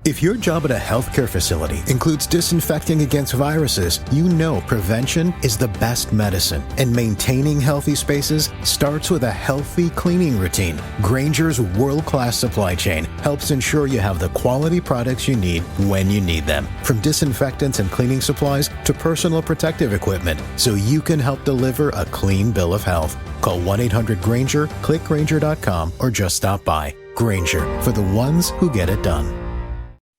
If your job at a healthcare facility includes disinfecting against viruses, you know prevention is the best medicine. And maintaining healthy spaces starts with a healthy cleaning routine. Grainger's world-class supply chain helps ensure you have the quality products you need when you need them. From disinfectants and cleaning supplies to personal protective equipment, so you can help deliver a clean bill of health. Call 1-800-GRAINGER, click Grainger.com, or just stop by. Grainger, for the ones who get it done.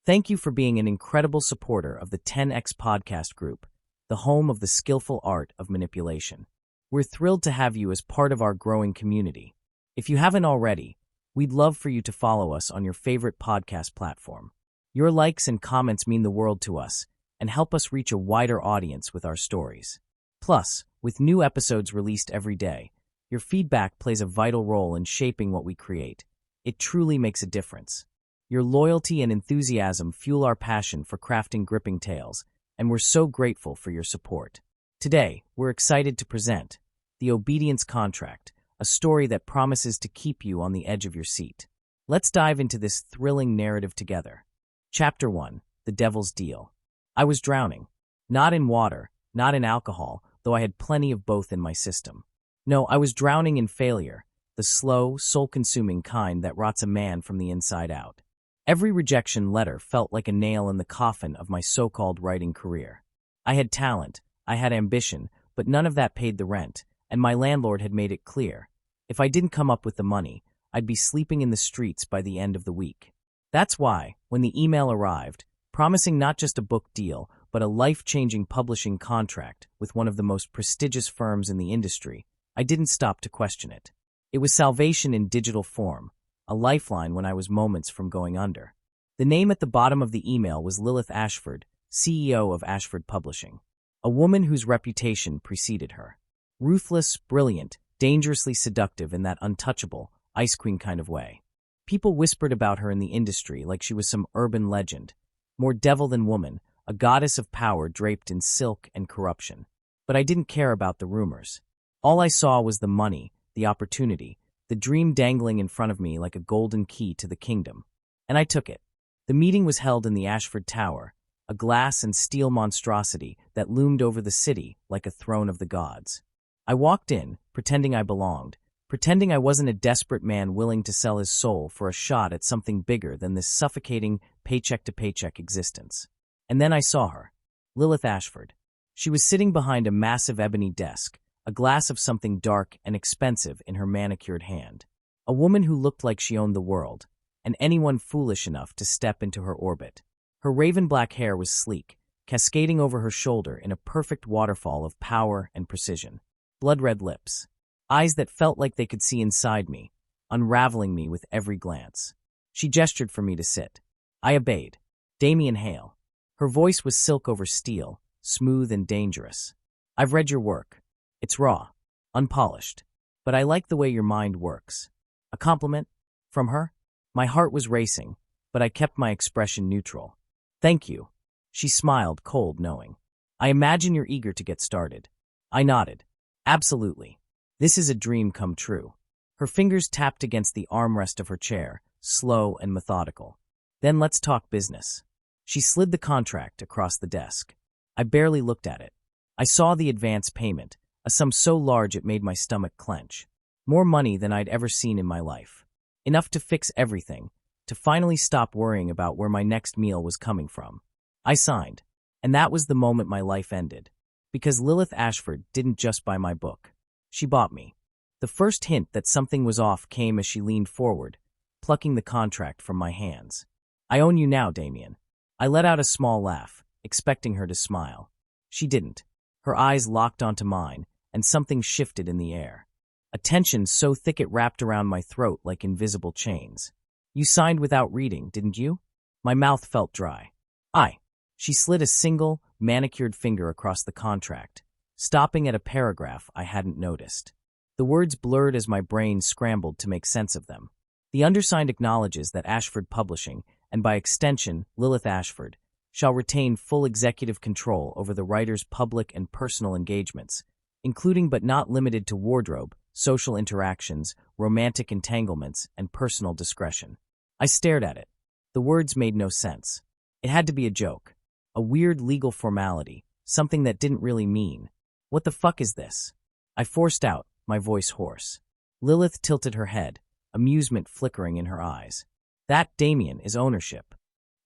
Thank you for being an incredible supporter of the 10X Podcast Group, the home of the skillful art of manipulation. We're thrilled to have you as part of our growing community. If you haven't already, we'd love for you to follow us on your favorite podcast platform. Your likes and comments mean the world to us and help us reach a wider audience with our stories. Plus, with new episodes released every day, your feedback plays a vital role in shaping what we create. It truly makes a difference. Your loyalty and enthusiasm fuel our passion for crafting gripping tales, and we're so grateful for your support. Today, we're excited to present The Obedience Contract, a story that promises to keep you on the edge of your seat. Let's dive into this thrilling narrative together. Chapter 1, The Devil's Deal. I was drowning. Not in water, not in alcohol, though I had plenty of both in my system. No, I was drowning in failure, the slow, soul-consuming kind that rots a man from the inside out. Every rejection letter felt like a nail in the coffin of my so-called writing career. I had talent, I had ambition, but none of that paid the rent, and my landlord had made it clear. If I didn't come up with the money, I'd be sleeping in the streets by the end of the week. That's why, when the email arrived, promising not just a book deal, but a life-changing publishing contract with one of the most prestigious firms in the industry, I didn't stop to question it. It was salvation in digital form, a lifeline when I was moments from going under. The name at the bottom of the email was Lilith Ashford, CEO of Ashford Publishing, a woman whose reputation preceded her. Ruthless, brilliant, dangerously seductive in that untouchable, ice queen kind of way. People whispered about her in the industry like she was some urban legend, more devil than woman, a goddess of power draped in silk and corruption. But I didn't care about the rumors. All I saw was the money, the opportunity, the dream dangling in front of me like a golden key to the kingdom. And I took it. The meeting was held in the Ashford Tower, a glass and steel monstrosity that loomed over the city like a throne of the gods. I walked in, pretending I belonged, pretending I wasn't a desperate man willing to sell his soul for a shot at something bigger than this suffocating paycheck-to-paycheck existence. And then I saw her, Lilith Ashford. She was sitting behind a massive ebony desk, a glass of something dark and expensive in her manicured hand. A woman who looked like she owned the world, and anyone foolish enough to step into her orbit. Her raven-black hair was sleek, cascading over her shoulder in a perfect waterfall of power and precision. Blood-red lips. Eyes that felt like they could see inside me, unraveling me with every glance. She gestured for me to sit. I obeyed. Damien Hale. Her voice was silk over steel, smooth and dangerous. I've read your work. It's raw, unpolished, but I like the way your mind works. A compliment? From her? My heart was racing, but I kept my expression neutral. Thank you. She smiled, cold, knowing. I imagine you're eager to get started. I nodded. Absolutely. This is a dream come true. Her fingers tapped against the armrest of her chair, slow and methodical. Then let's talk business. She slid the contract across the desk. I barely looked at it. I saw the advance payment, a sum so large it made my stomach clench. More money than I'd ever seen in my life. Enough to fix everything, to finally stop worrying about where my next meal was coming from. I signed, and that was the moment my life ended. Because Lilith Ashford didn't just buy my book. She bought me. The first hint that something was off came as she leaned forward, plucking the contract from my hands. I own you now, Damien. I let out a small laugh, expecting her to smile. She didn't. Her eyes locked onto mine, and something shifted in the air. A tension so thick it wrapped around my throat like invisible chains. You signed without reading, didn't you? My mouth felt dry. Aye. She slid a single, manicured finger across the contract, stopping at a paragraph I hadn't noticed. The words blurred as my brain scrambled to make sense of them. The undersigned acknowledges that Ashford Publishing, and by extension, Lilith Ashford, shall retain full executive control over the writer's public and personal engagements, including but not limited to wardrobe, social interactions, romantic entanglements, and personal discretion. I stared at it. The words made no sense. It had to be a joke. A weird legal formality. Something that didn't really mean. What the fuck is this? I forced out, my voice hoarse. Lilith tilted her head, amusement flickering in her eyes. That, Damien, is ownership.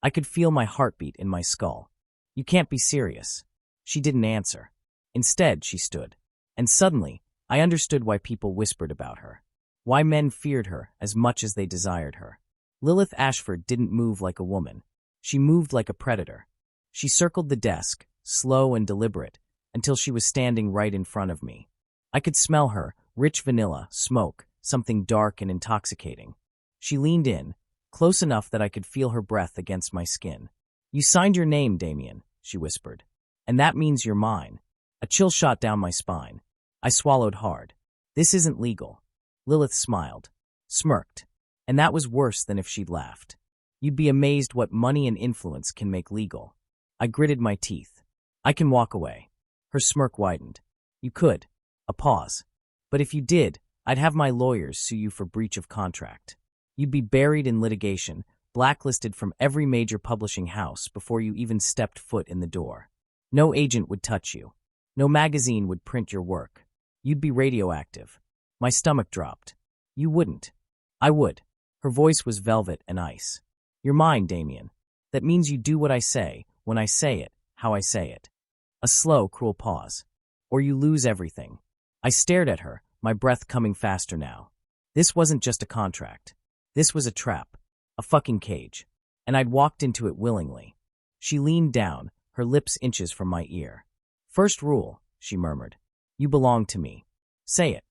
I could feel my heartbeat in my skull. You can't be serious. She didn't answer. Instead, she stood. And suddenly, I understood why people whispered about her. Why men feared her as much as they desired her. Lilith Ashford didn't move like a woman. She moved like a predator. She circled the desk, slow and deliberate, until she was standing right in front of me. I could smell her, rich vanilla, smoke, something dark and intoxicating. She leaned in, close enough that I could feel her breath against my skin. You signed your name, Damien, she whispered. And that means you're mine. A chill shot down my spine. I swallowed hard. This isn't legal. Lilith smiled, smirked, and that was worse than if she'd laughed. You'd be amazed what money and influence can make legal. I gritted my teeth. I can walk away. Her smirk widened. You could. A pause. But if you did, I'd have my lawyers sue you for breach of contract. You'd be buried in litigation, blacklisted from every major publishing house before you even stepped foot in the door. No agent would touch you. No magazine would print your work. You'd be radioactive. My stomach dropped. You wouldn't. I would. Her voice was velvet and ice. You're mine, Damien. That means you do what I say, when I say it, how I say it. A slow, cruel pause. Or you lose everything. I stared at her, my breath coming faster now. This wasn't just a contract. This was a trap. A fucking cage. And I'd walked into it willingly. She leaned down, her lips inches from my ear. First rule, she murmured. You belong to me. Say it.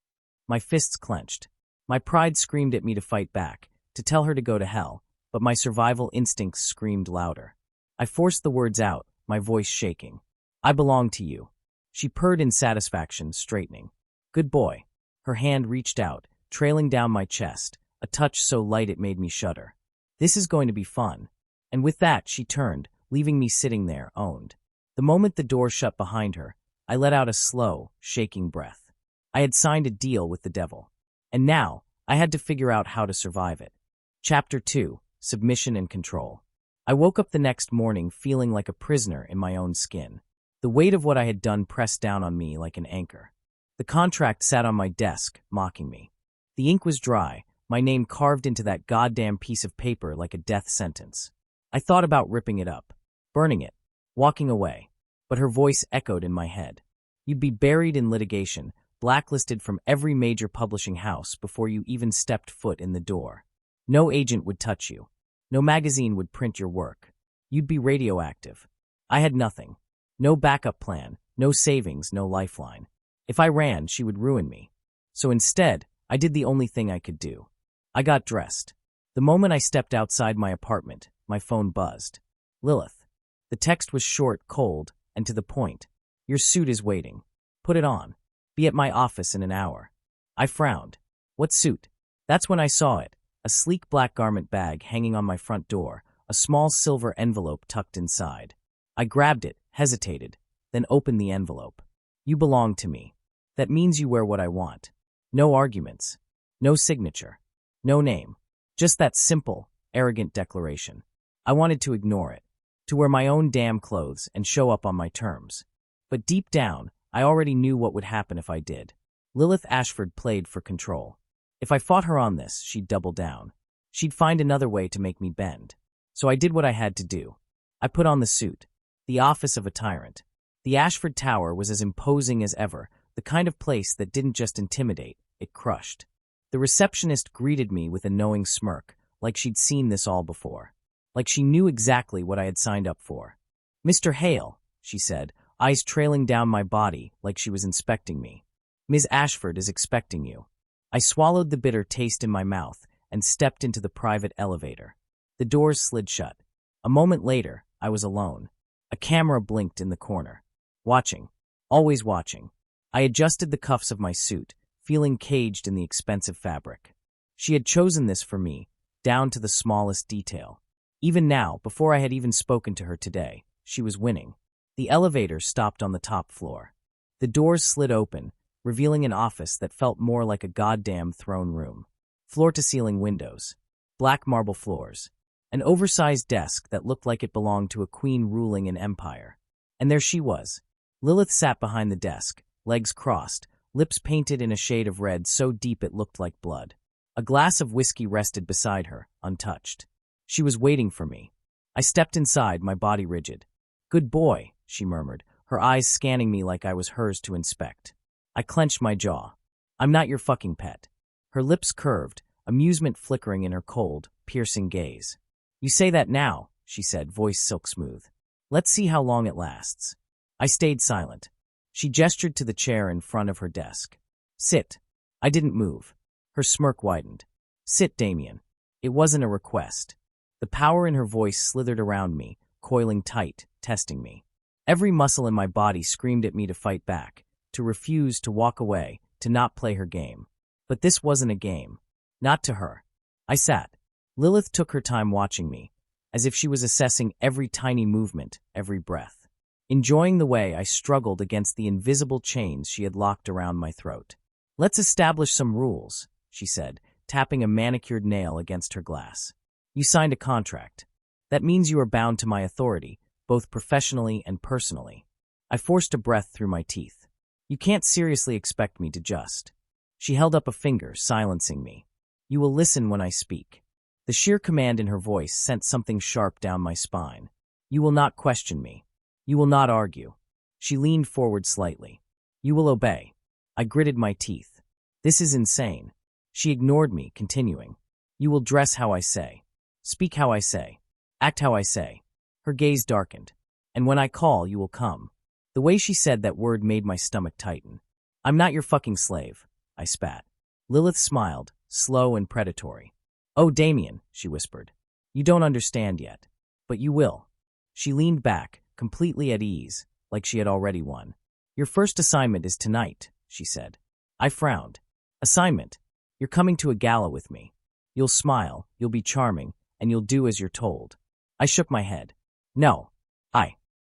My fists clenched. My pride screamed at me to fight back, to tell her to go to hell, but my survival instincts screamed louder. I forced the words out, my voice shaking. I belong to you. She purred in satisfaction, straightening. Good boy. Her hand reached out, trailing down my chest, a touch so light it made me shudder. This is going to be fun. And with that, she turned, leaving me sitting there, owned. The moment the door shut behind her, I let out a slow, shaking breath. I had signed a deal with the devil. And now, I had to figure out how to survive it. Chapter 2, Submission and Control. I woke up the next morning feeling like a prisoner in my own skin. The weight of what I had done pressed down on me like an anchor. The contract sat on my desk, mocking me. The ink was dry, my name carved into that goddamn piece of paper like a death sentence. I thought about ripping it up, burning it, walking away, but her voice echoed in my head. You'd be buried in litigation, blacklisted from every major publishing house before you even stepped foot in the door. No agent would touch you. No magazine would print your work. You'd be radioactive. I had nothing. No backup plan, no savings, no lifeline. If I ran, she would ruin me. So instead, I did the only thing I could do. I got dressed. The moment I stepped outside my apartment, my phone buzzed. Lilith. The text was short, cold, and to the point. Your suit is waiting. Put it on. Be at my office in an hour. I frowned. What suit? That's when I saw it. A sleek black garment bag hanging on my front door, a small silver envelope tucked inside. I grabbed it, hesitated, then opened the envelope. You belong to me. That means you wear what I want. No arguments. No signature. No name. Just that simple, arrogant declaration. I wanted to ignore it. To wear my own damn clothes and show up on my terms. But deep down, I already knew what would happen if I did. Lilith Ashford played for control. If I fought her on this, she'd double down. She'd find another way to make me bend. So I did what I had to do. I put on the suit. The office of a tyrant. The Ashford Tower was as imposing as ever, the kind of place that didn't just intimidate, it crushed. The receptionist greeted me with a knowing smirk, like she'd seen this all before. Like she knew exactly what I had signed up for. Mr. Hale, she said, eyes trailing down my body like she was inspecting me. Ms. Ashford is expecting you. I swallowed the bitter taste in my mouth and stepped into the private elevator. The doors slid shut. A moment later, I was alone. A camera blinked in the corner. Watching. Always watching. I adjusted the cuffs of my suit, feeling caged in the expensive fabric. She had chosen this for me, down to the smallest detail. Even now, before I had even spoken to her today, she was winning. The elevator stopped on the top floor. The doors slid open, revealing an office that felt more like a goddamn throne room. Floor-to-ceiling windows. Black marble floors. An oversized desk that looked like it belonged to a queen ruling an empire. And there she was. Lilith sat behind the desk, legs crossed, lips painted in a shade of red so deep it looked like blood. A glass of whiskey rested beside her, untouched. She was waiting for me. I stepped inside, my body rigid. "Good boy," she murmured, her eyes scanning me like I was hers to inspect. I clenched my jaw. "I'm not your fucking pet." Her lips curved, amusement flickering in her cold, piercing gaze. "You say that now," she said, voice silk smooth. "Let's see how long it lasts." I stayed silent. She gestured to the chair in front of her desk. "Sit." I didn't move. Her smirk widened. "Sit, Damien." It wasn't a request. The power in her voice slithered around me, coiling tight, testing me. Every muscle in my body screamed at me to fight back, to refuse, to walk away, to not play her game. But this wasn't a game. Not to her. I sat. Lilith took her time watching me, as if she was assessing every tiny movement, every breath. Enjoying the way I struggled against the invisible chains she had locked around my throat. "Let's establish some rules," she said, tapping a manicured nail against her glass. "You signed a contract. That means you are bound to my authority, both professionally and personally." I forced a breath through my teeth. "You can't seriously expect me to just." She held up a finger, silencing me. "You will listen when I speak." The sheer command in her voice sent something sharp down my spine. "You will not question me. You will not argue." She leaned forward slightly. "You will obey." I gritted my teeth. "This is insane." She ignored me, continuing. "You will dress how I say. Speak how I say. Act how I say." Her gaze darkened. "And when I call, you will come." The way she said that word made my stomach tighten. "I'm not your fucking slave," I spat. Lilith smiled, slow and predatory. "Oh, Damien," she whispered. "You don't understand yet. But you will." She leaned back, completely at ease, like she had already won. "Your first assignment is tonight," she said. I frowned. "Assignment? You're coming to a gala with me. You'll smile, you'll be charming, and you'll do as you're told." I shook my head. "No."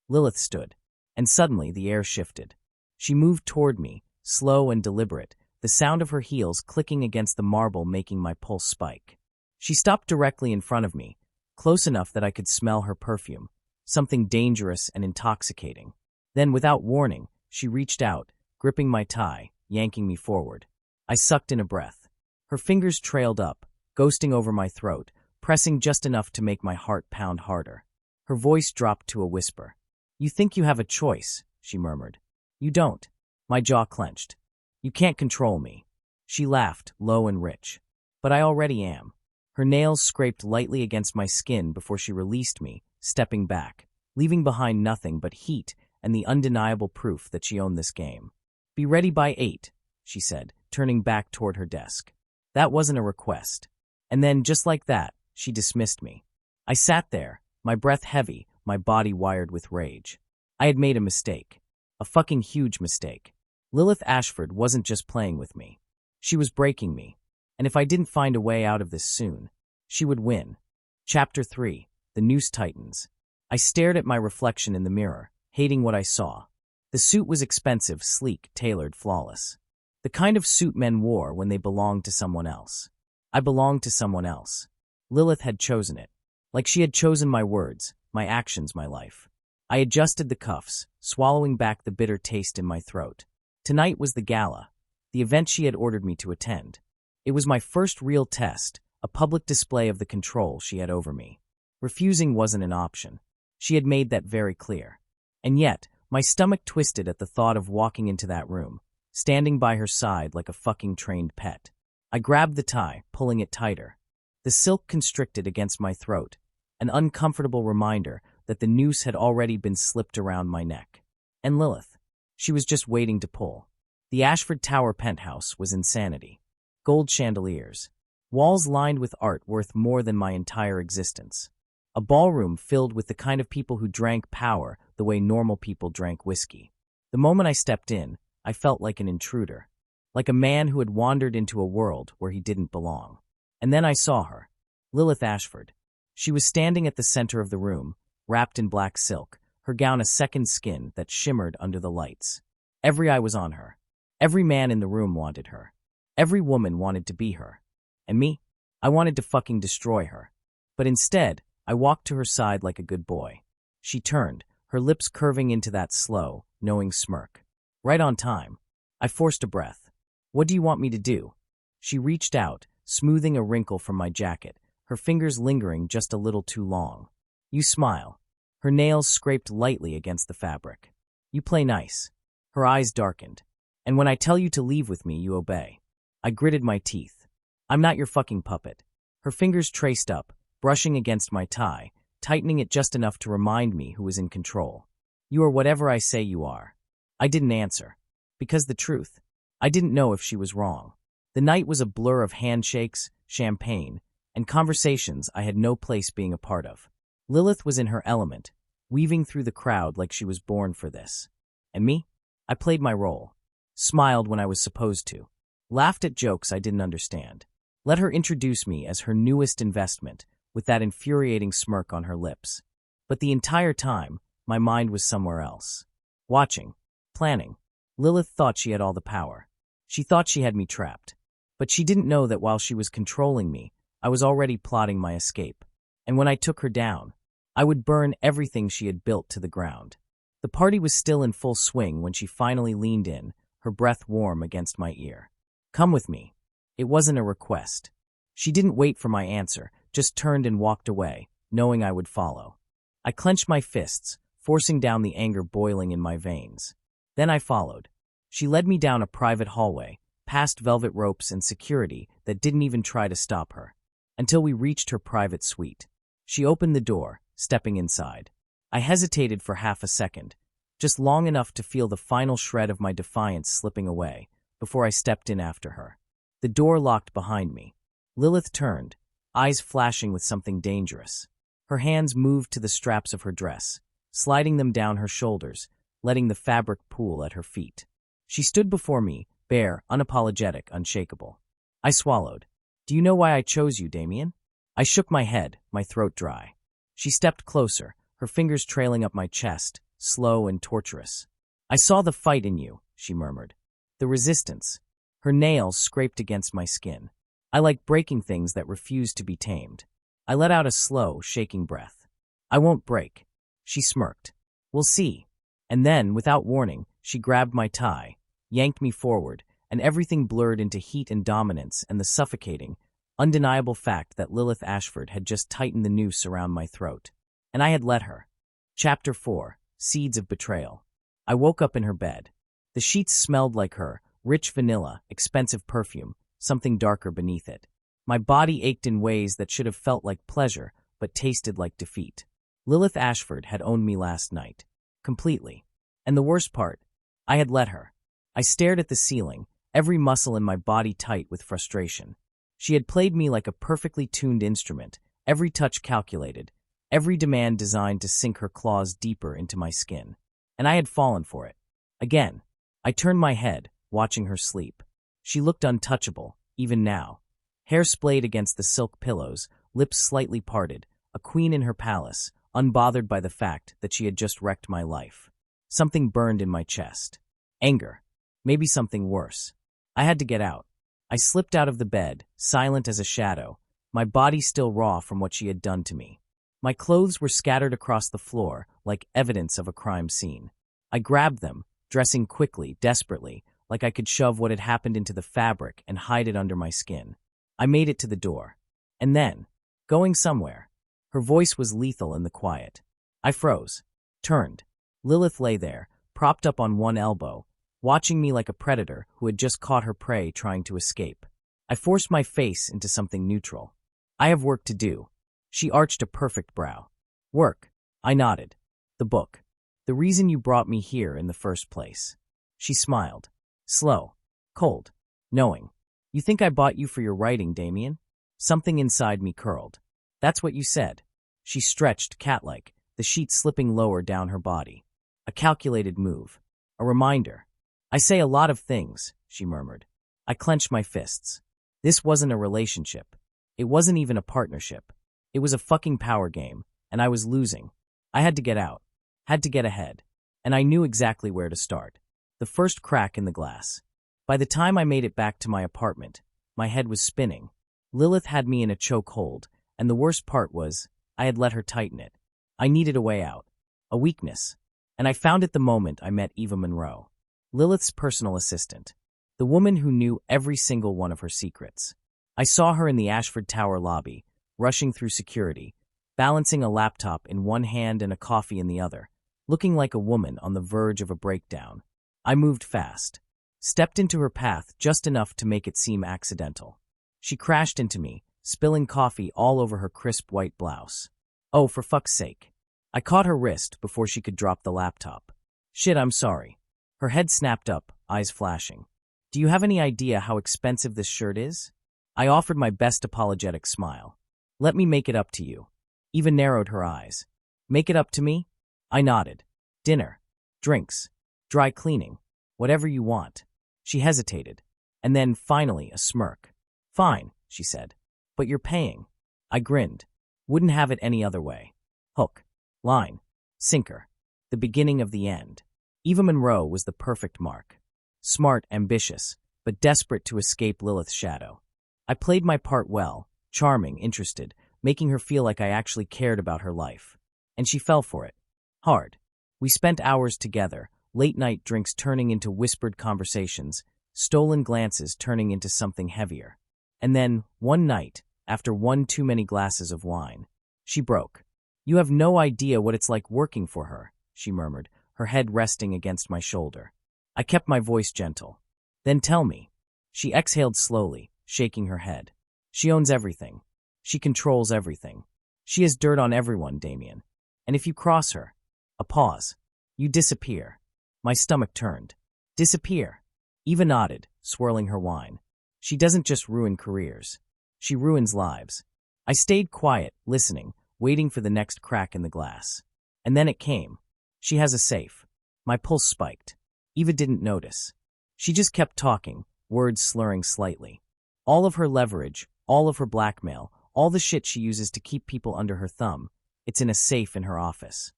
Lilith stood. And suddenly the air shifted. She moved toward me, slow and deliberate, the sound of her heels clicking against the marble making my pulse spike. She stopped directly in front of me, close enough that I could smell her perfume, something dangerous and intoxicating. Then, without warning, she reached out, gripping my tie, yanking me forward. I sucked in a breath. Her fingers trailed up, ghosting over my throat, pressing just enough to make my heart pound harder. Her voice dropped to a whisper. "You think you have a choice," she murmured. "You don't." My jaw clenched. "You can't control me." She laughed, low and rich. "But I already am." Her nails scraped lightly against my skin before she released me, stepping back, leaving behind nothing but heat and the undeniable proof that she owned this game. "Be ready by 8, she said, turning back toward her desk. That wasn't a request. And then, just like that, she dismissed me. I sat there, my breath heavy, my body wired with rage. I had made a mistake. A fucking huge mistake. Lilith Ashford wasn't just playing with me. She was breaking me. And if I didn't find a way out of this soon, she would win. Chapter 3. The Noose Tightens. I stared at my reflection in the mirror, hating what I saw. The suit was expensive, sleek, tailored, flawless. The kind of suit men wore when they belonged to someone else. I belonged to someone else. Lilith had chosen it. Like she had chosen my words, my actions, my life. I adjusted the cuffs, swallowing back the bitter taste in my throat. Tonight was the gala, the event she had ordered me to attend. It was my first real test, a public display of the control she had over me. Refusing wasn't an option. She had made that very clear. And yet, my stomach twisted at the thought of walking into that room, standing by her side like a fucking trained pet. I grabbed the tie, pulling it tighter. The silk constricted against my throat, an uncomfortable reminder that the noose had already been slipped around my neck. And Lilith. She was just waiting to pull. The Ashford Tower penthouse was insanity. Gold chandeliers. Walls lined with art worth more than my entire existence. A ballroom filled with the kind of people who drank power the way normal people drank whiskey. The moment I stepped in, I felt like an intruder. Like a man who had wandered into a world where he didn't belong. And then I saw her. Lilith Ashford. She was standing at the center of the room, wrapped in black silk, her gown a second skin that shimmered under the lights. Every eye was on her. Every man in the room wanted her. Every woman wanted to be her. And me? I wanted to fucking destroy her. But instead, I walked to her side like a good boy. She turned, her lips curving into that slow, knowing smirk. Right on time. I forced a breath. What do you want me to do? She reached out, smoothing a wrinkle from my jacket, her fingers lingering just a little too long. You smile. Her nails scraped lightly against the fabric. You play nice. Her eyes darkened. And when I tell you to leave with me, you obey. I gritted my teeth. I'm not your fucking puppet. Her fingers traced up, brushing against my tie, tightening it just enough to remind me who was in control. You are whatever I say you are. I didn't answer. Because the truth, I didn't know if she was wrong. The night was a blur of handshakes, champagne, and conversations I had no place being a part of. Lilith was in her element, weaving through the crowd like she was born for this. And me? I played my role. Smiled when I was supposed to. Laughed at jokes I didn't understand. Let her introduce me as her newest investment, with that infuriating smirk on her lips. But the entire time, my mind was somewhere else. Watching. Planning. Lilith thought she had all the power. She thought she had me trapped. But she didn't know that while she was controlling me, I was already plotting my escape. And when I took her down, I would burn everything she had built to the ground. The party was still in full swing when she finally leaned in, her breath warm against my ear. Come with me. It wasn't a request. She didn't wait for my answer, just turned and walked away, knowing I would follow. I clenched my fists, forcing down the anger boiling in my veins. Then I followed. She led me down a private hallway, past velvet ropes and security that didn't even try to stop her, until we reached her private suite. She opened the door, stepping inside. I hesitated for half a second, just long enough to feel the final shred of my defiance slipping away, before I stepped in after her. The door locked behind me. Lilith turned, eyes flashing with something dangerous. Her hands moved to the straps of her dress, sliding them down her shoulders, letting the fabric pool at her feet. She stood before me, bare, unapologetic, unshakable. I swallowed. Do you know why I chose you, Damien? I shook my head, my throat dry. She stepped closer, her fingers trailing up my chest, slow and torturous. I saw the fight in you, she murmured. The resistance. Her nails scraped against my skin. I like breaking things that refuse to be tamed. I let out a slow, shaking breath. I won't break. She smirked. We'll see. And then, without warning, she grabbed my tie, yanked me forward, and everything blurred into heat and dominance and the suffocating, undeniable fact that Lilith Ashford had just tightened the noose around my throat. And I had let her. Chapter 4. Seeds of Betrayal. I woke up in her bed. The sheets smelled like her, rich vanilla, expensive perfume, something darker beneath it. My body ached in ways that should have felt like pleasure, but tasted like defeat. Lilith Ashford had owned me last night. Completely. And the worst part, I had let her. I stared at the ceiling, every muscle in my body tight with frustration. She had played me like a perfectly tuned instrument, every touch calculated, every demand designed to sink her claws deeper into my skin. And I had fallen for it. Again, I turned my head, watching her sleep. She looked untouchable, even now. Hair splayed against the silk pillows, lips slightly parted, a queen in her palace, unbothered by the fact that she had just wrecked my life. Something burned in my chest. Anger. Maybe something worse. I had to get out. I slipped out of the bed, silent as a shadow, my body still raw from what she had done to me. My clothes were scattered across the floor, like evidence of a crime scene. I grabbed them, dressing quickly, desperately, like I could shove what had happened into the fabric and hide it under my skin. I made it to the door. And then, going somewhere. Her voice was lethal in the quiet. I froze. Turned. Lilith lay there, propped up on one elbow, watching me like a predator who had just caught her prey trying to escape. I forced my face into something neutral. I have work to do. She arched a perfect brow. Work. I nodded. The book. The reason you brought me here in the first place. She smiled. Slow. Cold. Knowing. You think I bought you for your writing, Damien? Something inside me curled. That's what you said. She stretched, cat-like, the sheet slipping lower down her body. A calculated move. A reminder. I say a lot of things, she murmured. I clenched my fists. This wasn't a relationship. It wasn't even a partnership. It was a fucking power game, and I was losing. I had to get out. Had to get ahead. And I knew exactly where to start. The first crack in the glass. By the time I made it back to my apartment, my head was spinning. Lilith had me in a chokehold, and the worst part was, I had let her tighten it. I needed a way out. A weakness. And I found it the moment I met Eva Monroe, Lilith's personal assistant. The woman who knew every single one of her secrets. I saw her in the Ashford Tower lobby, rushing through security, balancing a laptop in one hand and a coffee in the other, looking like a woman on the verge of a breakdown. I moved fast, stepped into her path just enough to make it seem accidental. She crashed into me, spilling coffee all over her crisp white blouse. Oh, for fuck's sake. I caught her wrist before she could drop the laptop. Shit, I'm sorry. Her head snapped up, eyes flashing. Do you have any idea how expensive this shirt is? I offered my best apologetic smile. Let me make it up to you. Eva narrowed her eyes. Make it up to me? I nodded. Dinner, drinks, dry cleaning, whatever you want. She hesitated, and then finally a smirk. Fine, she said. But you're paying. I grinned. Wouldn't have it any other way. Hook, line, sinker. The beginning of the end. Eva Monroe was the perfect mark. Smart, ambitious, but desperate to escape Lilith's shadow. I played my part well, charming, interested, making her feel like I actually cared about her life. And she fell for it. Hard. We spent hours together, late-night drinks turning into whispered conversations, stolen glances turning into something heavier. And then, one night, after one too many glasses of wine, she broke. You have no idea what it's like working for her, she murmured, her head resting against my shoulder. I kept my voice gentle. Then tell me. She exhaled slowly, shaking her head. She owns everything. She controls everything. She has dirt on everyone, Damien. And if you cross her, a pause, you disappear. My stomach turned. Disappear. Eva nodded, swirling her wine. She doesn't just ruin careers. She ruins lives. I stayed quiet, listening, waiting for the next crack in the glass. And then it came. She has a safe. My pulse spiked. Eva didn't notice. She just kept talking, words slurring slightly. All of her leverage, all of her blackmail, all the shit she uses to keep people under her thumb, it's in a safe in her office.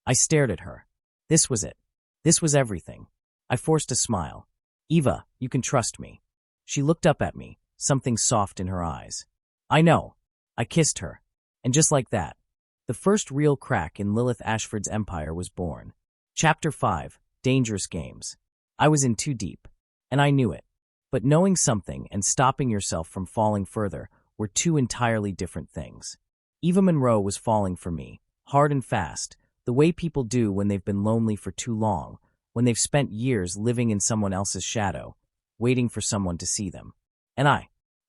I stared at her. This was it. This was everything. I forced a smile. Eva, you can trust me. She looked up at me, something soft in her eyes. I know. I kissed her. And just like that, the first real crack in Lilith Ashford's empire was born. Chapter 5. Dangerous Games. I was in too deep, and I knew it. But knowing something and stopping yourself from falling further were two entirely different things. Eva Monroe was falling for me, hard and fast, the way people do when they've been lonely for too long, when they've spent years living in someone else's shadow, waiting for someone to see them. And I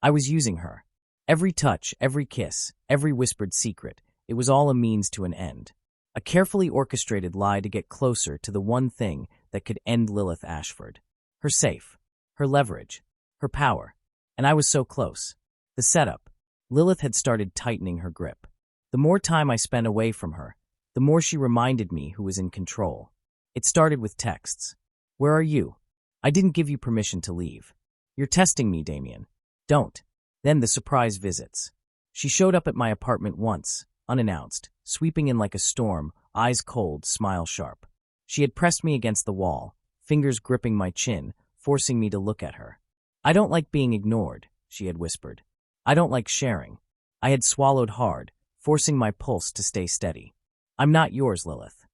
was using her. Every touch, every kiss, every whispered secret, it was all a means to an end. A carefully orchestrated lie to get closer to the one thing that could end Lilith Ashford. Her safe, her leverage, her power. And I was so close. The setup. Lilith had started tightening her grip. The more time I spent away from her, the more she reminded me who was in control. It started with texts. Where are you? I didn't give you permission to leave. You're testing me, Damien. Don't. Then the surprise visits. She showed up at my apartment once, unannounced, sweeping in like a storm, eyes cold, smile sharp. She had pressed me against the wall, fingers gripping my chin, forcing me to look at her. I don't like being ignored, she had whispered. I don't like sharing. I had swallowed hard, forcing my pulse to stay steady. I'm not yours, Lilith.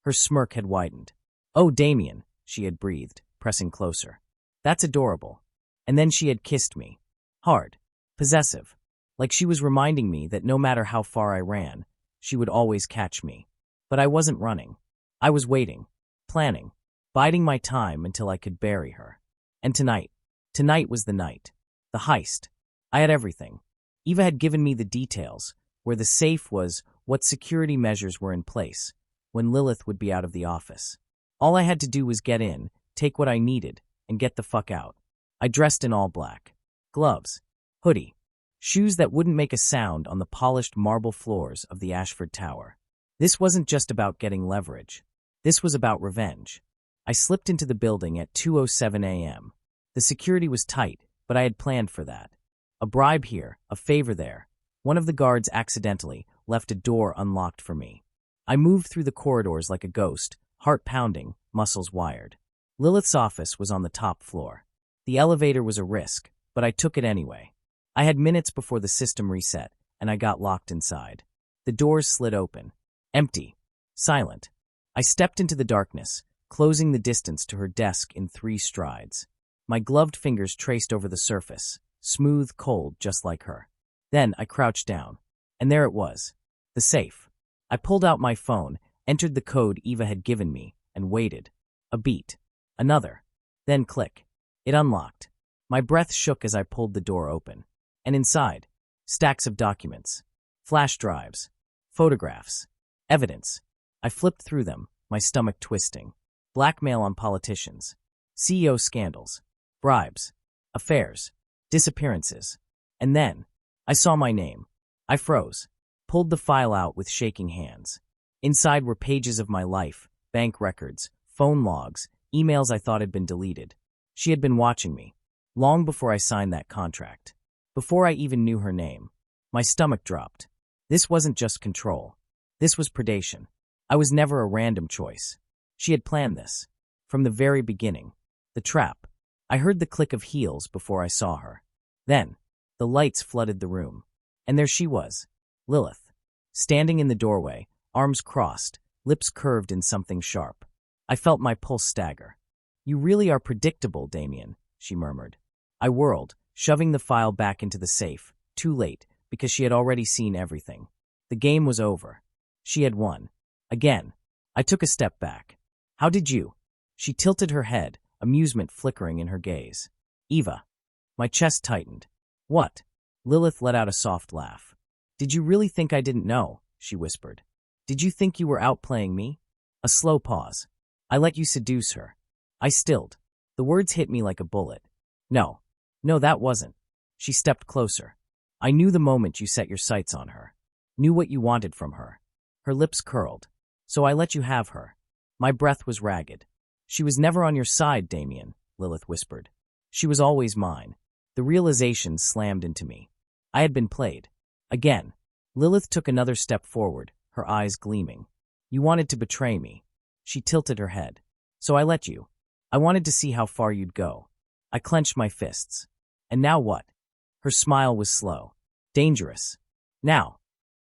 Her smirk had widened. Oh, Damien, she had breathed, pressing closer. That's adorable. And then she had kissed me. Hard. Possessive. Like she was reminding me that no matter how far I ran, she would always catch me. But I wasn't running. I was waiting, planning, biding my time until I could bury her. And tonight was the night. The heist. I had everything. Eva had given me the details, where the safe was, what security measures were in place, when Lilith would be out of the office. All I had to do was get in, take what I needed, and get the fuck out. I dressed in all black. Gloves. Hoodie. Shoes that wouldn't make a sound on the polished marble floors of the Ashford Tower. This wasn't just about getting leverage. This was about revenge. I slipped into the building at 2:07 a.m. The security was tight, but I had planned for that. A bribe here, a favor there. One of the guards accidentally left a door unlocked for me. I moved through the corridors like a ghost, heart pounding, muscles wired. Lilith's office was on the top floor. The elevator was a risk, but I took it anyway. I had minutes before the system reset, and I got locked inside. The doors slid open. Empty. Silent. I stepped into the darkness, closing the distance to her desk in 3 strides. My gloved fingers traced over the surface, smooth, cold, just like her. Then I crouched down. And there it was. The safe. I pulled out my phone, entered the code Eva had given me, and waited. A beat. Another. Then click. It unlocked. My breath shook as I pulled the door open. And inside, stacks of documents. Flash drives. Photographs. Evidence. I flipped through them, my stomach twisting. Blackmail on politicians. CEO scandals. Bribes. Affairs. Disappearances. And then, I saw my name. I froze. Pulled the file out with shaking hands. Inside were pages of my life, bank records, phone logs, emails I thought had been deleted. She had been watching me. Long before I signed that contract. Before I even knew her name. My stomach dropped. This wasn't just control. This was predation. I was never a random choice. She had planned this. From the very beginning. The trap. I heard the click of heels before I saw her. Then, the lights flooded the room. And there she was. Lilith. Standing in the doorway, arms crossed, lips curved in something sharp. I felt my pulse stagger. "You really are predictable, Damien," she murmured. I whirled, shoving the file back into the safe, too late, because she had already seen everything. The game was over. She had won. Again. I took a step back. "How did you?" She tilted her head, amusement flickering in her gaze. "Eva." My chest tightened. "What?" Lilith let out a soft laugh. "Did you really think I didn't know?" she whispered. "Did you think you were outplaying me?" A slow pause. "I let you seduce her." I stilled. The words hit me like a bullet. No, that wasn't." She stepped closer. "I knew the moment you set your sights on her. Knew what you wanted from her." Her lips curled. "So I let you have her." My breath was ragged. "She was never on your side, Damien," Lilith whispered. "She was always mine." The realization slammed into me. I had been played. Again. Lilith took another step forward, her eyes gleaming. "You wanted to betray me." She tilted her head. "So I let you. I wanted to see how far you'd go." I clenched my fists. "And now what?" Her smile was slow. "Dangerous. Now."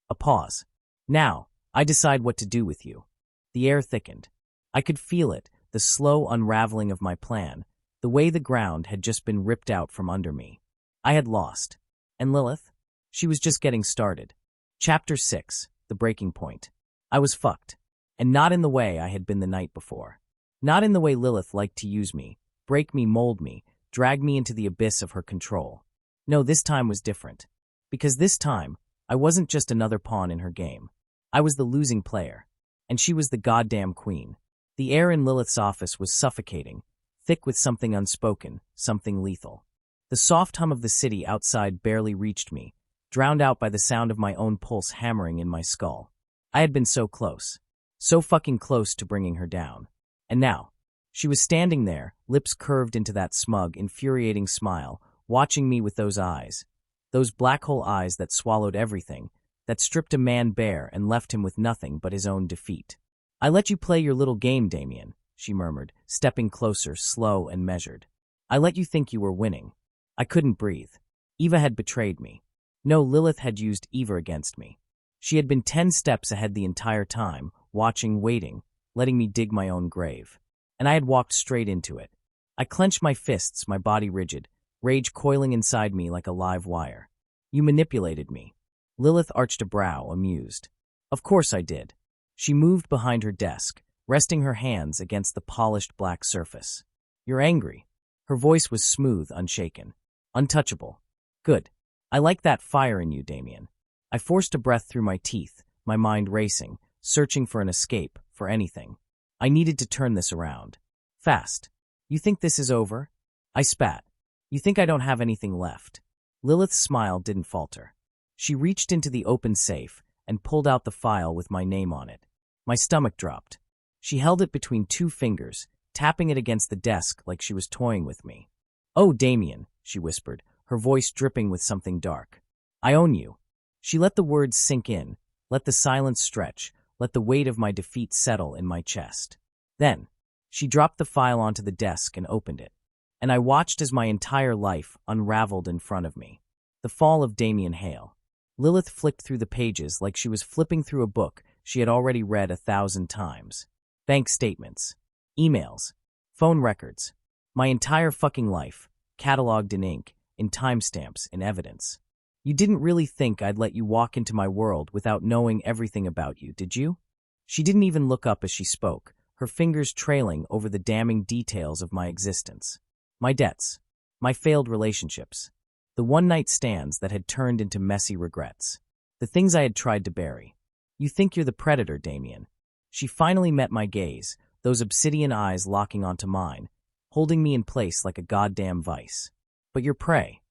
A pause. "Now, I decide what to do with you." The air thickened. I could feel it, the slow unraveling of my plan, the way the ground had just been ripped out from under me. I had lost. And Lilith? She was just getting started. Chapter 6, The Breaking Point. I was fucked. And not in the way I had been the night before. Not in the way Lilith liked to use me, break me, mold me, drag me into the abyss of her control. No, this time was different. Because this time, I wasn't just another pawn in her game. I was the losing player. And she was the goddamn queen. The air in Lilith's office was suffocating, thick with something unspoken, something lethal. The soft hum of the city outside barely reached me, drowned out by the sound of my own pulse hammering in my skull. I had been so close. So fucking close to bringing her down. And now, she was standing there, lips curved into that smug, infuriating smile, watching me with those eyes. Those black hole eyes that swallowed everything, that stripped a man bare and left him with nothing but his own defeat. "I let you play your little game, Damien," she murmured, stepping closer, slow and measured. "I let you think you were winning." I couldn't breathe. Eva had betrayed me. No, Lilith had used Eva against me. She had been 10 steps ahead the entire time, watching, waiting, letting me dig my own grave. And I had walked straight into it. I clenched my fists, my body rigid, rage coiling inside me like a live wire. "You manipulated me." Lilith arched a brow, amused. "Of course I did." She moved behind her desk, resting her hands against the polished black surface. "You're angry." Her voice was smooth, unshaken. "Untouchable." "Good. I like that fire in you, Damien." I forced a breath through my teeth, my mind racing, searching for an escape, for anything. I needed to turn this around. Fast. "You think this is over?" I spat. "You think I don't have anything left?" Lilith's smile didn't falter. She reached into the open safe and pulled out the file with my name on it. My stomach dropped. She held it between 2 fingers, tapping it against the desk like she was toying with me. "Oh, Damien," she whispered, her voice dripping with something dark. "I own you." She let the words sink in, let the silence stretch, let the weight of my defeat settle in my chest. Then, she dropped the file onto the desk and opened it. And I watched as my entire life unraveled in front of me. The fall of Damien Hale. Lilith flicked through the pages like she was flipping through a book she had already read 1,000 times. Bank statements, emails, phone records, my entire fucking life, cataloged in ink, in timestamps, in evidence. You didn't really think I'd let you walk into my world without knowing everything about you, did you? She didn't even look up as she spoke, her fingers trailing over the damning details of my existence. My debts, my failed relationships, the one-night stands that had turned into messy regrets, the things I had tried to bury. You think you're the predator, Damien. She finally met my gaze, those obsidian eyes locking onto mine, holding me in place like a goddamn vice. But you're prey.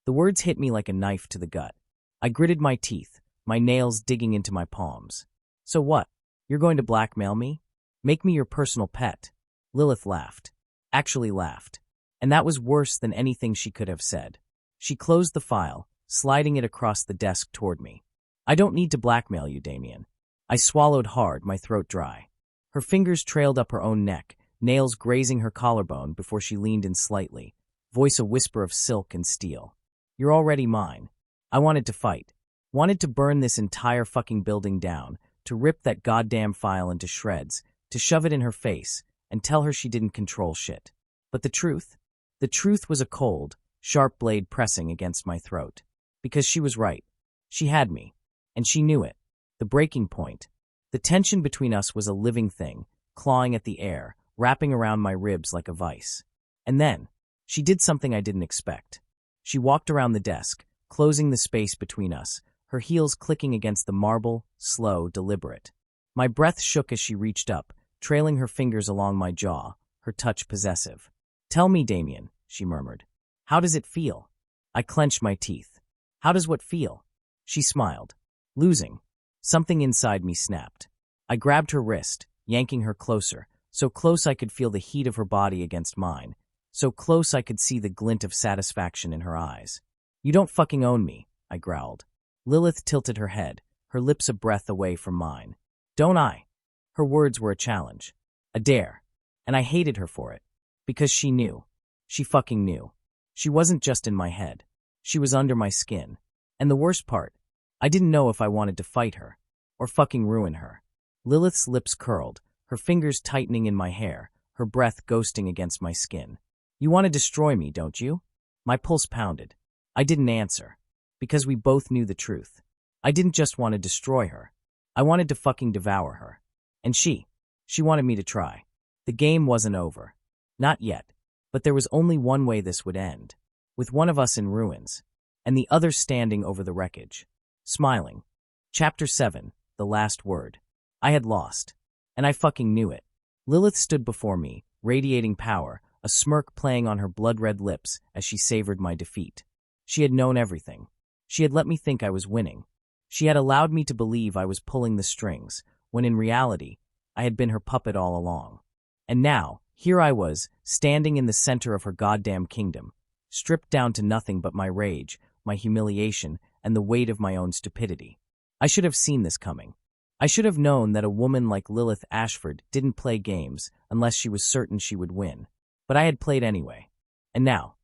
The words hit me like a knife to the gut. I gritted my teeth, my nails digging into my palms. So what? You're going to blackmail me? Make me your personal pet? Lilith laughed. Actually laughed. And that was worse than anything she could have said. She closed the file, sliding it across the desk toward me. I don't need to blackmail you, Damien. I swallowed hard, my throat dry. Her fingers trailed up her own neck, nails grazing her collarbone before she leaned in slightly, voice a whisper of silk and steel. You're already mine. I wanted to fight. Wanted to burn this entire fucking building down, to rip that goddamn file into shreds, to shove it in her face, and tell her she didn't control shit. But the truth? The truth was a cold, sharp blade pressing against my throat. Because she was right. She had me. And she knew it. The breaking point. The tension between us was a living thing, clawing at the air, wrapping around my ribs like a vice. And then, she did something I didn't expect. She walked around the desk, closing the space between us, her heels clicking against the marble, slow, deliberate. My breath shook as she reached up, trailing her fingers along my jaw, her touch possessive. Tell me, Damien, she murmured. How does it feel? I clenched my teeth. How does what feel? She smiled. Losing. Something inside me snapped. I grabbed her wrist, yanking her closer, so close I could feel the heat of her body against mine, so close I could see the glint of satisfaction in her eyes. You don't fucking own me, I growled. Lilith tilted her head, her lips a breath away from mine. Don't I? Her words were a challenge. A dare. And I hated her for it. Because she knew. She fucking knew. She wasn't just in my head. She was under my skin. And the worst part, I didn't know if I wanted to fight her. Or fucking ruin her. Lilith's lips curled, her fingers tightening in my hair, her breath ghosting against my skin. You want to destroy me, don't you? My pulse pounded. I didn't answer. Because we both knew the truth. I didn't just want to destroy her. I wanted to fucking devour her. And she wanted me to try. The game wasn't over. Not yet. But there was only one way this would end. With one of us in ruins. And the other standing over the wreckage. Smiling. Chapter 7, the last word. I had lost. And I fucking knew it. Lilith stood before me, radiating power, a smirk playing on her blood-red lips as she savored my defeat. She had known everything. She had let me think I was winning. She had allowed me to believe I was pulling the strings, when in reality, I had been her puppet all along. And now, here I was, standing in the center of her goddamn kingdom, stripped down to nothing but my rage, my humiliation, and the weight of my own stupidity. I should have seen this coming. I should have known that a woman like Lilith Ashford didn't play games unless she was certain she would win. But I had played anyway. And now,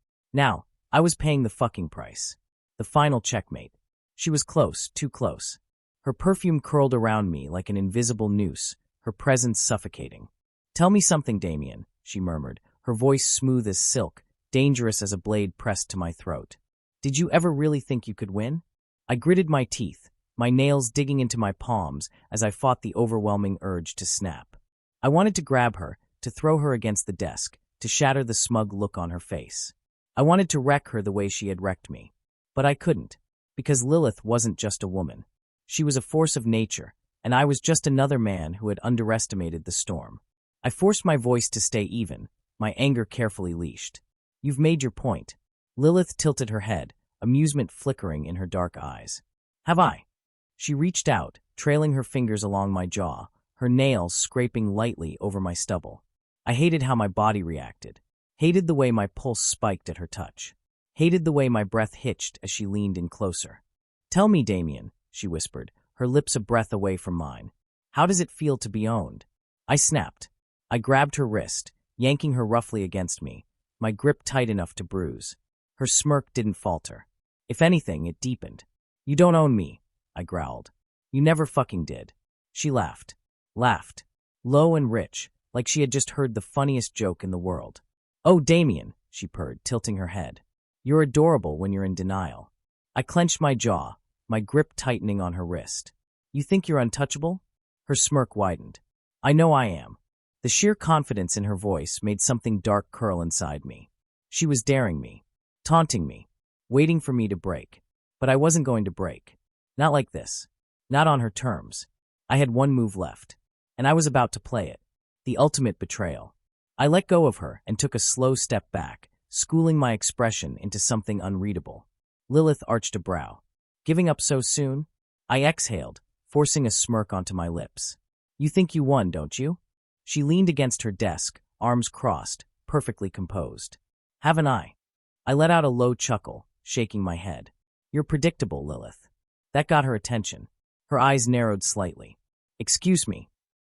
I was paying the fucking price. The final checkmate. She was close, too close. Her perfume curled around me like an invisible noose, her presence suffocating. Tell me something, Damien, she murmured, her voice smooth as silk, dangerous as a blade pressed to my throat. Did you ever really think you could win? I gritted my teeth, my nails digging into my palms as I fought the overwhelming urge to snap. I wanted to grab her, to throw her against the desk, to shatter the smug look on her face. I wanted to wreck her the way she had wrecked me. But I couldn't, because Lilith wasn't just a woman. She was a force of nature, and I was just another man who had underestimated the storm. I forced my voice to stay even, my anger carefully leashed. You've made your point. Lilith tilted her head, amusement flickering in her dark eyes. Have I? She reached out, trailing her fingers along my jaw, her nails scraping lightly over my stubble. I hated how my body reacted. Hated the way my pulse spiked at her touch. Hated the way my breath hitched as she leaned in closer. Tell me, Damien, she whispered, her lips a breath away from mine. How does it feel to be owned? I snapped. I grabbed her wrist, yanking her roughly against me, my grip tight enough to bruise. Her smirk didn't falter. If anything, it deepened. You don't own me, I growled. You never fucking did. She laughed. Laughed. Low and rich, like she had just heard the funniest joke in the world. Oh, Damien, she purred, tilting her head. You're adorable when you're in denial. I clenched my jaw, my grip tightening on her wrist. You think you're untouchable? Her smirk widened. I know I am. The sheer confidence in her voice made something dark curl inside me. She was daring me, taunting me, waiting for me to break. But I wasn't going to break. Not like this. Not on her terms. I had one move left, and I was about to play it. The ultimate betrayal. I let go of her and took a slow step back, schooling my expression into something unreadable. Lilith arched a brow. Giving up so soon? I exhaled, forcing a smirk onto my lips. You think you won, don't you? She leaned against her desk, arms crossed, perfectly composed. Haven't I? I let out a low chuckle, shaking my head. You're predictable, Lilith. That got her attention. Her eyes narrowed slightly. Excuse me.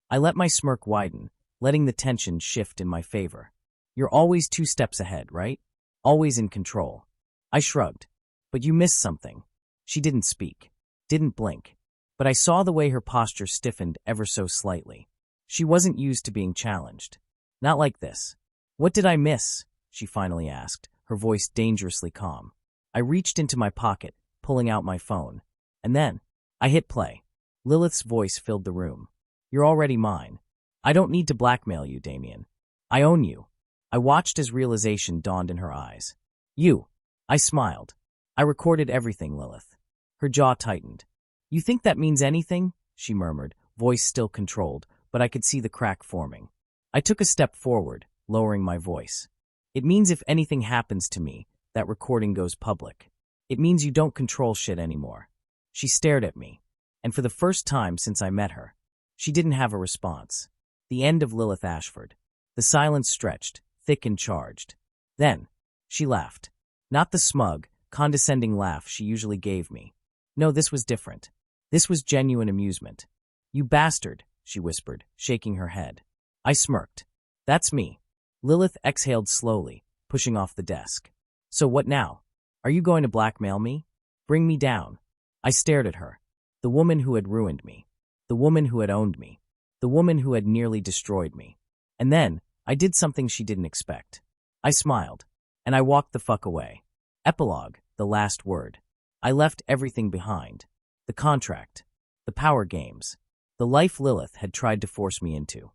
I let my smirk widen, letting the tension shift in my favor. You're always 2 steps ahead, right? Always in control. I shrugged. But you missed something. She didn't speak, didn't blink. But I saw the way her posture stiffened ever so slightly. She wasn't used to being challenged. Not like this. What did I miss? She finally asked, her voice dangerously calm. I reached into my pocket, pulling out my phone. And then, I hit play. Lilith's voice filled the room. You're already mine. I don't need to blackmail you, Damien. I own you. I watched as realization dawned in her eyes. You. I smiled. I recorded everything, Lilith. Her jaw tightened. You think that means anything? She murmured, voice still controlled, but I could see the crack forming. I took a step forward, lowering my voice. It means if anything happens to me, that recording goes public. It means you don't control shit anymore. She stared at me, and for the first time since I met her, she didn't have a response. The end of Lilith Ashford. The silence stretched, thick and charged. Then, she laughed. Not the smug, condescending laugh she usually gave me. No, this was different. This was genuine amusement. You bastard, she whispered, shaking her head. I smirked. That's me. Lilith exhaled slowly, pushing off the desk. So what now? Are you going to blackmail me? Bring me down. I stared at her. The woman who had ruined me. The woman who had owned me. The woman who had nearly destroyed me. And then, I did something she didn't expect. I smiled. And I walked the fuck away. Epilogue, the last word. I left everything behind. The contract. The power games. The life Lilith had tried to force me into.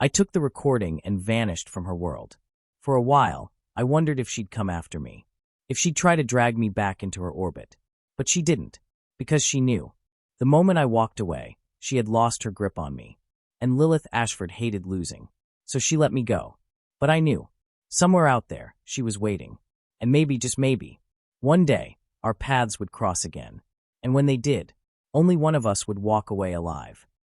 I took the recording and vanished from her world. For a while, I wondered if she'd come after me. If she'd try to drag me back into her orbit. But she didn't. Because she knew. The moment I walked away, she had lost her grip on me. And Lilith Ashford hated losing. So she let me go. But I knew. Somewhere out there, she was waiting. And maybe, just maybe, one day, our paths would cross again. And when they did, only one of us would walk away alive.